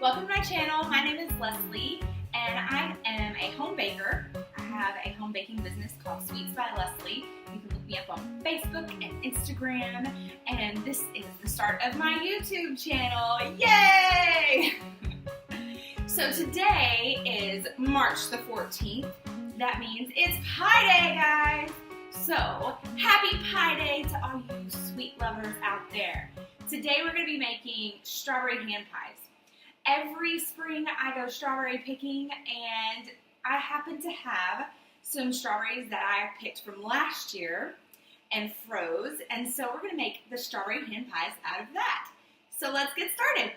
Welcome to my channel. My name is Leslie and I am a home baker. I have a home baking business called Sweets by Leslie. You can look me up on Facebook and Instagram, and this is the start of my YouTube channel. Yay! So today is March the 14th. That means it's Pie Day, guys. So happy Pie Day to all you sweet lovers out there. Today we're going to be making strawberry hand pies. Every spring I go strawberry picking, and I happen to have some strawberries that I picked from last year and froze, and so we're going to make the strawberry hand pies out of that. So let's get started.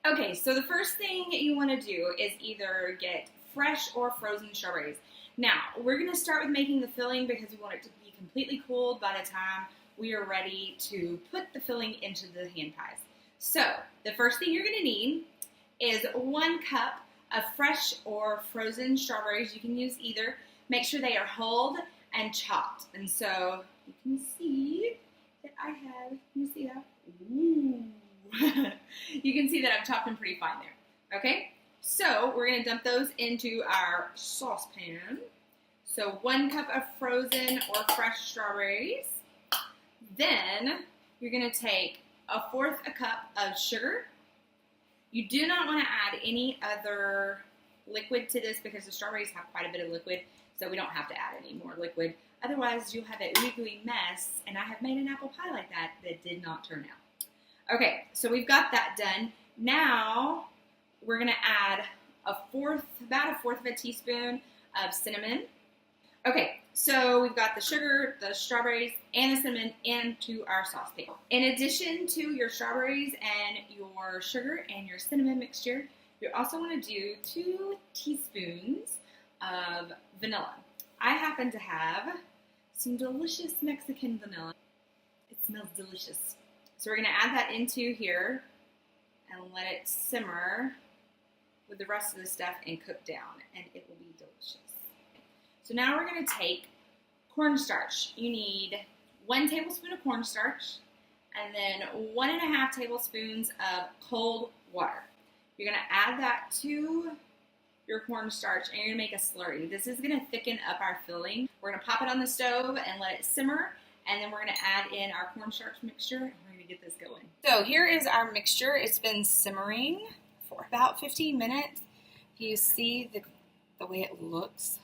Okay, so the first thing you want to do is either get fresh or frozen strawberries. Now, we're going to start with making the filling because we want it to be completely cooled by the time we are ready to put the filling into the hand pies. So, the first thing you're going to need is 1 cup of fresh or frozen strawberries. You can use either. Make sure they are hulled and chopped. And so, you can see that I have, can you see that? Ooh. You can see that I've chopped them pretty fine there. Okay? So, we're going to dump those into our saucepan. So, 1 cup of frozen or fresh strawberries. Then, you're going to take 1/4 cup of sugar. You do not want to add any other liquid to this because the strawberries have quite a bit of liquid, so we don't have to add any more liquid. Otherwise, you'll have a ooey gooey mess, and I have made an apple pie like that did not turn out. Okay, so we've got that done. Now, we're going to add about 1/4 of a teaspoon of cinnamon. Okay, so we've got the sugar, the strawberries, and the cinnamon into our saucepan. In addition to your strawberries and your sugar and your cinnamon mixture, you also want to do 2 teaspoons of vanilla. I happen to have some delicious Mexican vanilla. It smells delicious. So we're going to add that into here and let it simmer with the rest of the stuff and cook down, and it will be delicious. So now we're going to take cornstarch. You need 1 tablespoon of cornstarch and then 1.5 tablespoons of cold water. You're going to add that to your cornstarch and you're going to make a slurry. This is going to thicken up our filling. We're going to pop it on the stove and let it simmer, and then we're going to add in our cornstarch mixture and we're going to get this going. So here is our mixture. It's been simmering for about 15 minutes. You see the way it looks.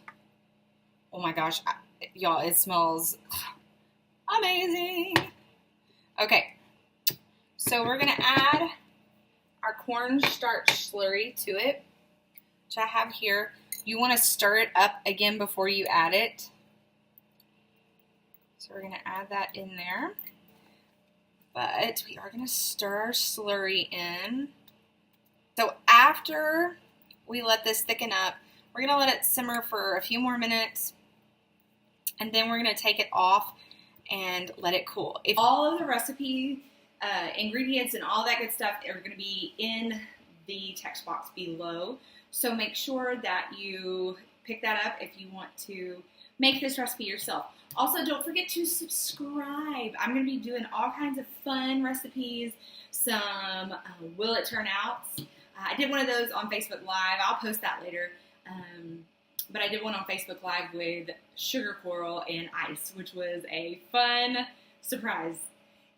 Oh my gosh, y'all, it smells amazing. Okay, so we're going to add our cornstarch slurry to it, which I have here. You want to stir it up again before you add it. So we're going to add that in there. But we are going to stir our slurry in. So after we let this thicken up, we're going to let it simmer for a few more minutes. And then we're going to take it off and let it cool. If all of the recipe ingredients and all that good stuff are going to be in the text box below. So make sure that you pick that up if you want to make this recipe yourself. Also, don't forget to subscribe. I'm going to be doing all kinds of fun recipes, some will it turn out. I did one of those on Facebook Live. I'll post that later. But I did one on Facebook Live with sugar coral and ice, which was a fun surprise.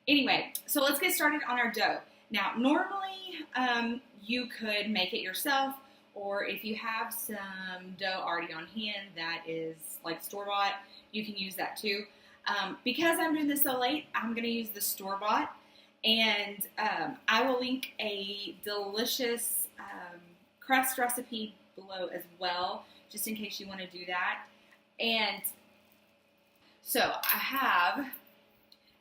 Anyway, so let's get started on our dough. Now, normally you could make it yourself, or if you have some dough already on hand that is like store-bought, you can use that too. Because I'm doing this so late, I'm going to use the store-bought, and I will link a delicious crust recipe below as well, just in case you want to do that. And so I have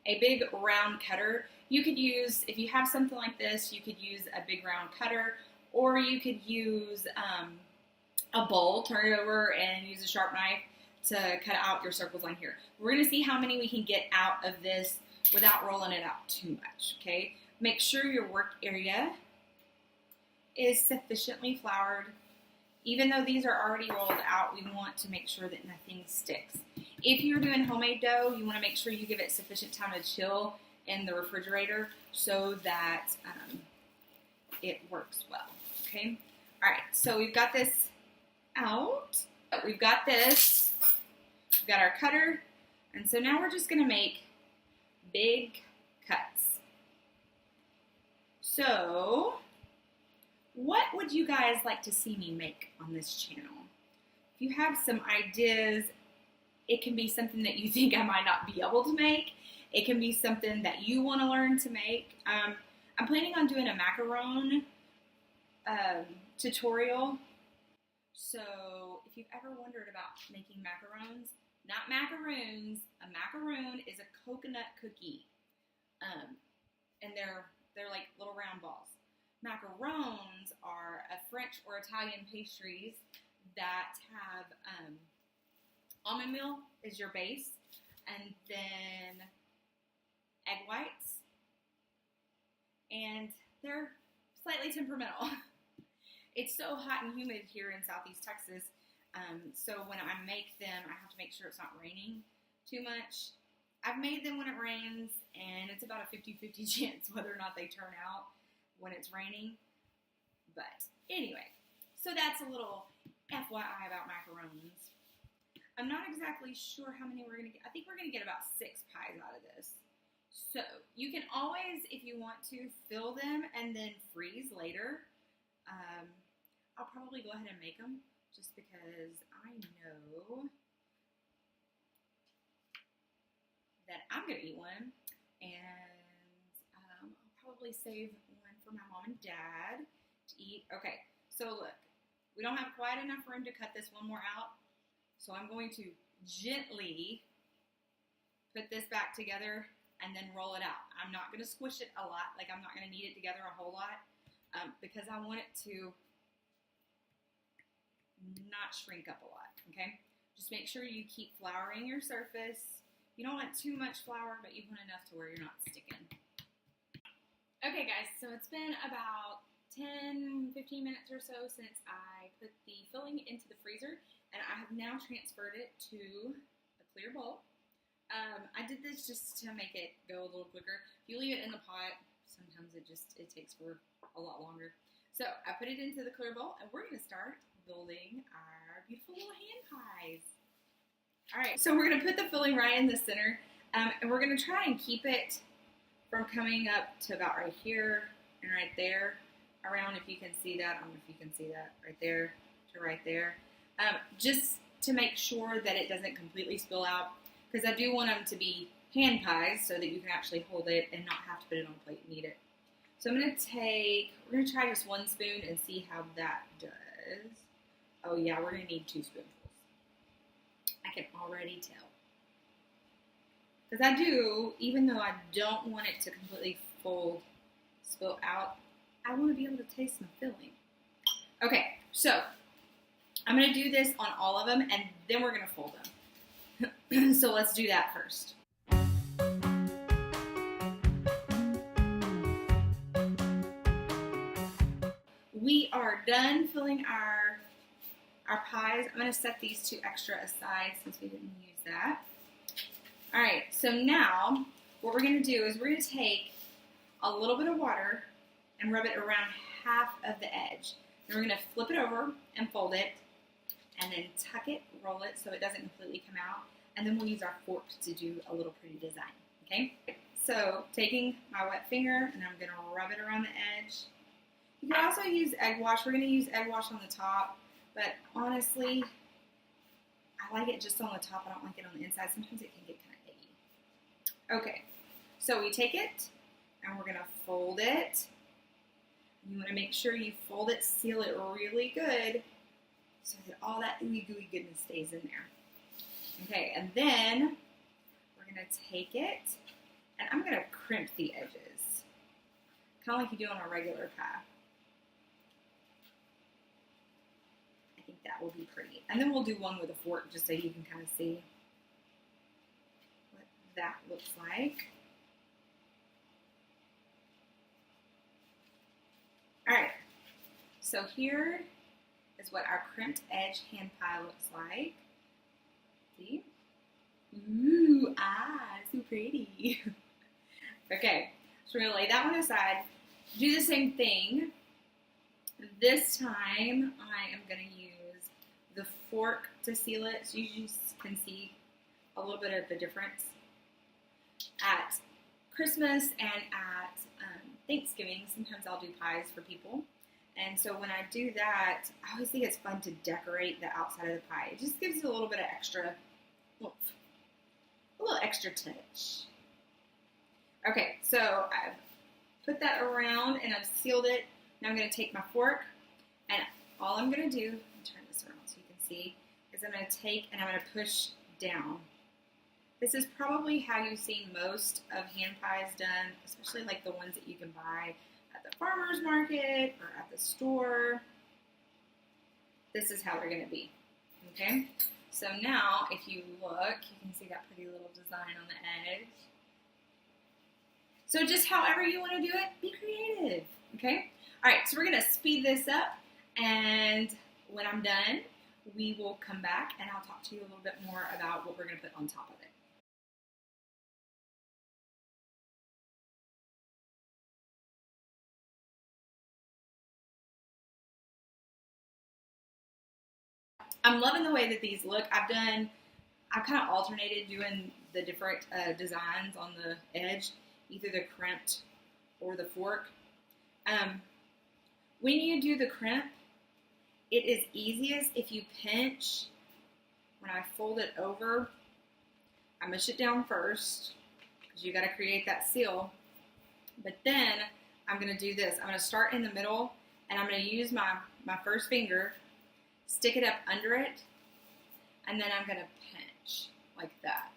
a big round cutter. You could use, if you have something like this, you could use a big round cutter, or you could use a bowl, turn it over, and use a sharp knife to cut out your circles on here. We're going to see how many we can get out of this without rolling it out too much, okay? Make sure your work area is sufficiently floured. Even though these are already rolled out, we want to make sure that nothing sticks. If you're doing homemade dough, you want to make sure you give it sufficient time to chill in the refrigerator so that it works well, okay? All right, so we've got this out. We've got this. We've got our cutter. And so now we're just going to make big cuts. So what would you guys like to see me make on this channel? If you have some ideas, it can be something that you think I might not be able to make. It can be something that you want to learn to make. I'm planning on doing a macaron tutorial. So if you've ever wondered about making macarons, not macaroons, a macaroon is a coconut cookie. And they're like little round balls. Macarons are a French or Italian pastries that have almond meal is your base, and then egg whites, and they're slightly temperamental. It's so hot and humid here in Southeast Texas, so when I make them, I have to make sure it's not raining too much. I've made them when it rains, and it's about a 50-50 chance whether or not they turn out when it's raining. But anyway, so that's a little FYI about macarons. I'm not exactly sure how many we're going to get. I think we're going to get about 6 pies out of this. So you can always, if you want to, fill them and then freeze later. I'll probably go ahead and make them just because I know that I'm going to eat one, and I'll probably save one for my mom and dad to eat. Okay, so look, we don't have quite enough room to cut this one more out, so I'm going to gently put this back together and then roll it out. I'm not going to squish it a lot, like I'm not going to knead it together a whole lot, because I want it to not shrink up a lot, okay? Just make sure you keep flouring your surface. You don't want too much flour, but you want enough to where you're not sticking. Okay guys, so it's been about 10-15 minutes or so since I put the filling into the freezer, and I have now transferred it to a clear bowl. I did this just to make it go a little quicker. If you leave it in the pot, sometimes it takes for a lot longer. So I put it into the clear bowl, and we're going to start building our beautiful little hand pies. All right, so we're going to put the filling right in the center, and we're going to try and keep it from coming up to about right here and right there, around, if you can see that. I don't know if you can see that, right there to right there, just to make sure that it doesn't completely spill out, because I do want them to be hand pies so that you can actually hold it and not have to put it on a plate and eat it. So we're going to try just 1 spoon and see how that does. Oh yeah, we're going to need 2 spoonfuls. I can already tell. Because I do, even though I don't want it to completely spill out, I want to be able to taste my filling. Okay, so I'm going to do this on all of them, and then we're going to fold them. So let's do that first. We are done filling our pies. I'm going to set these 2 extra aside since we didn't use that. All right, so now what we're going to do is we're going to take a little bit of water and rub it around half of the edge. Then we're going to flip it over and fold it, and then tuck it, roll it so it doesn't completely come out, and then we'll use our fork to do a little pretty design, okay? So taking my wet finger, and I'm going to rub it around the edge. You can also use egg wash. We're going to use egg wash on the top, but honestly, I like it just on the top. I don't like it on the inside. Sometimes it can get kind of eggy. Okay, so we take it, and we're going to fold it. You want to make sure you fold it, seal it really good, so that all that ooey gooey goodness stays in there. Okay, and then we're going to take it, and I'm going to crimp the edges, kind of like you do on a regular pie. I think that will be pretty. And then we'll do one with a fork just so you can kind of see what that looks like. All right, so here is what our crimped edge hand pie looks like. See? Ooh, so pretty. Okay, so we're gonna lay that one aside. Do the same thing This time I am going to use the fork to seal it, so you can see a little bit of the difference. At Christmas and at Thanksgiving, sometimes I'll do pies for people. And so when I do that, I always think it's fun to decorate the outside of the pie. It just gives it a little bit of extra oomph, a little extra touch. Okay, so I've put that around and I've sealed it. Now I'm going to take my fork, and all I'm going to do, let me turn this around so you can see, is I'm going to take and I'm going to push down. This is probably how you've seen most of hand pies done, especially like the ones that you can buy at the farmer's market or at the store. This is how they're going to be, okay? So now, if you look, you can see that pretty little design on the edge. So just however you want to do it, be creative, okay? All right, so we're going to speed this up, and when I'm done, we will come back and I'll talk to you a little bit more about what we're going to put on top of it. I'm loving the way that these look. I've kind of alternated doing the different designs on the edge, either the crimped or the fork. When you do the crimp, it is easiest if you pinch. When I fold it over, I mush it down first because you got to create that seal. But then I'm going to do this. I'm going to start in the middle, and I'm going to use my first finger, stick it up under it, and then I'm going to pinch like that.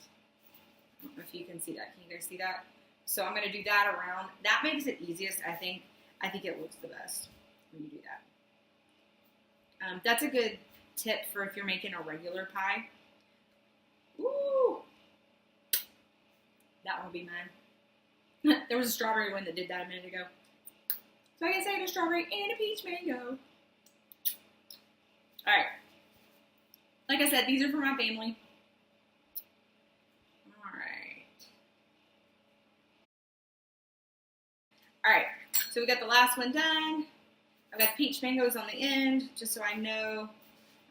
I don't know if you can see that. Can you guys see that? So I'm going to do that around. That makes it easiest, I think. I think it looks the best when you do that. That's a good tip for if you're making a regular pie. Ooh! That one will be mine. There was a strawberry one that did that a minute ago. So I guess I had a strawberry and a peach mango. Alright. Like I said, these are for my family. Alright, so we got the last one done. I've got peach mangoes on the end, just so I know.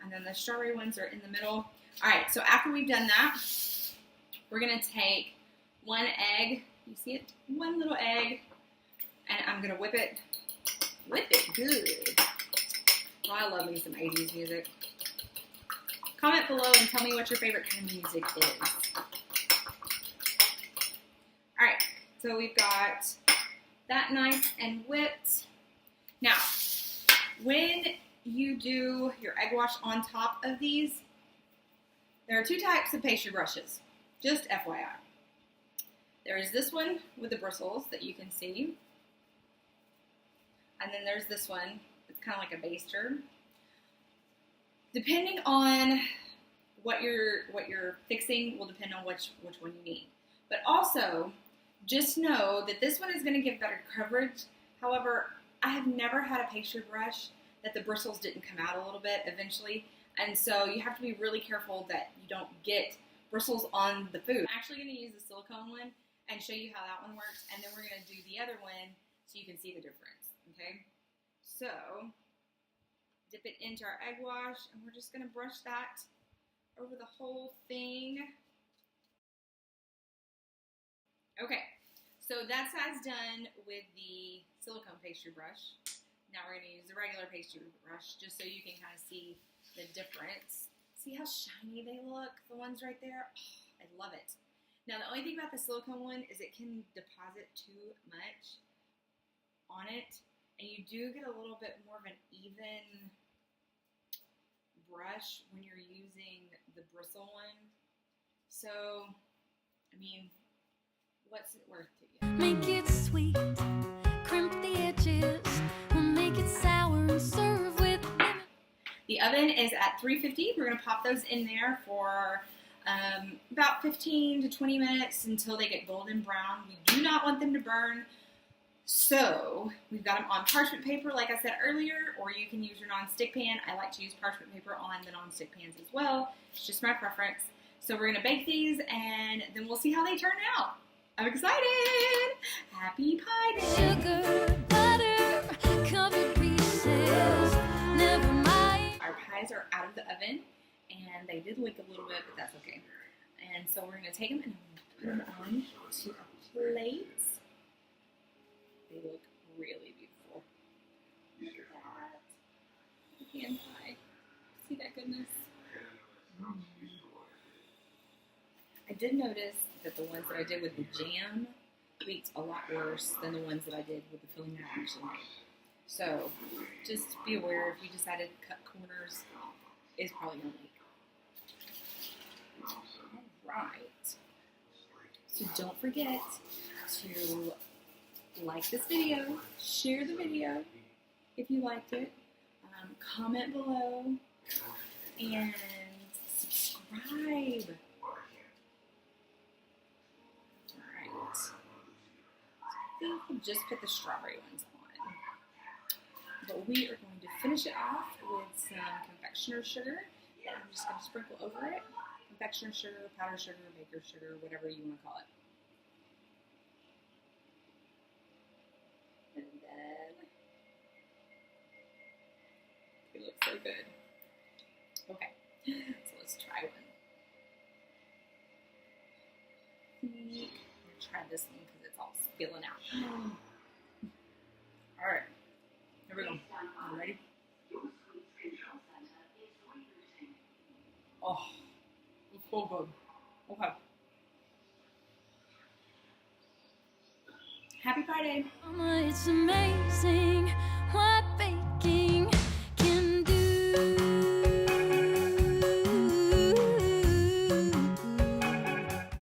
And then the strawberry ones are in the middle. Alright, so after we've done that, we're going to take one egg. You see it? One little egg. And I'm going to whip it good. Oh, I love me some 80s music. Comment below and tell me what your favorite kind of music is. Alright, so we've got that nice and whipped. Now, when you do your egg wash on top of these, there are two types of pastry brushes, just FYI. There is this one with the bristles that you can see, and then there's this one. It's kind of like a baster. Depending on what you're fixing will depend on which one you need. But also, just know that this one is going to give better coverage. However, I have never had a pastry brush that the bristles didn't come out a little bit eventually. And so you have to be really careful that you don't get bristles on the food. I'm actually going to use the silicone one and show you how that one works. And then we're going to do the other one so you can see the difference. Okay? So, dip it into our egg wash, and we're just going to brush that over the whole thing. Okay, so that's done with the silicone pastry brush. Now we're going to use the regular pastry brush just so you can kind of see the difference. See how shiny they look? The ones right there? Oh, I love it. Now the only thing about the silicone one is it can deposit too much on it, and you do get a little bit more of an even brush when you're using the bristle one. So, I mean, what's it worth to you? Make it sweet, crimp the edges, we'll make it sour and serve with lemon. The oven is at 350. We're going to pop those in there for about 15 to 20 minutes until they get golden brown. We do not want them to burn. So we've got them on parchment paper, like I said earlier, or you can use your non-stick pan. I like to use parchment paper on the non-stick pans as well. It's just my preference. So we're going to bake these, and then we'll see how they turn out. I'm excited! Happy Pie Day! Sugar, butter, covered pieces. did leak a little bit, but that's okay. And so we're going to take them and put them on to a plate. They look really beautiful. Look at that. Hand pie. See that goodness? I did notice that the ones that I did with the jam leaked a lot worse than the ones that I did with the filling that I actually made. So just be aware if you decided to cut corners, it's probably going to leak. Alright. So don't forget to like this video, share the video if you liked it, comment below, and subscribe. Alright. I think we'll just put the strawberry ones on. But we are going to finish it off with some confectioner's sugar that I'm just going to sprinkle over it. Confectioner's sugar, powdered sugar, baker's sugar, whatever you want to call it. And then it looks so good. Okay, so let's try one. I'm going to try this one because it's all spilling out. Alright, here we go. You ready? Oh, it's so good. Okay. Happy Friday. Mama, it's amazing what